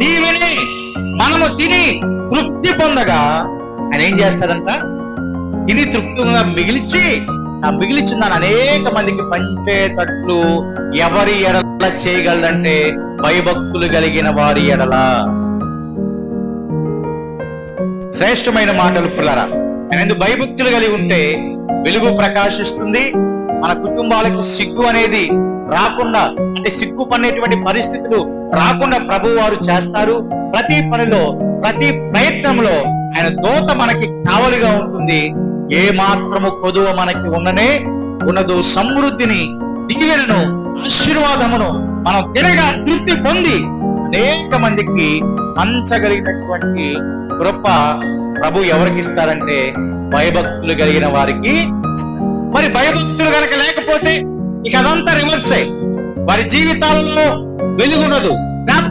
దీవిని మనము తిని తృప్తి పొందగా ఆయన ఏం చేస్తాడంట, తిని తృప్తిగా మిగిల్చి ఆ మిగిలిచిన దాన్ని అనేక మందికి పంచేటట్లు ఎవరి ఎడల చేయగలడంటే భయభక్తులు కలిగిన వారి ఎడల. శ్రేష్టమైన మాటలు పిల్లరా. ఎందుకు భయభక్తులు కలిగి ఉంటే వెలుగు ప్రకాశిస్తుంది, మన కుటుంబాలకు సిగ్గు అనేది రాకుండా, అంటే సిగ్గు పడినటువంటి పరిస్థితులు రాకుండా ప్రభు వారు చేస్తారు. ప్రతి పనిలో, ప్రతి ప్రయత్నంలో ఆయన దూత మనకి కావలిగా ఉంటుంది. ఏ మాత్రము కొదువ మనకి ఉండదు. సమృద్ధిని, దీవెనను, ఆశీర్వాదమును మనం తినగా తృప్తి పొంది అనేక మందికి పంచగలిగినటువంటి కృప ప్రభు ఎవరికి ఇస్తారంటే భయభక్తులు కలిగిన వారికి. మరి భయభక్తులు కనుక లేకపోతే ఇక అదంతా రివర్సే. వారి జీవితాలలో వెలుగునదు,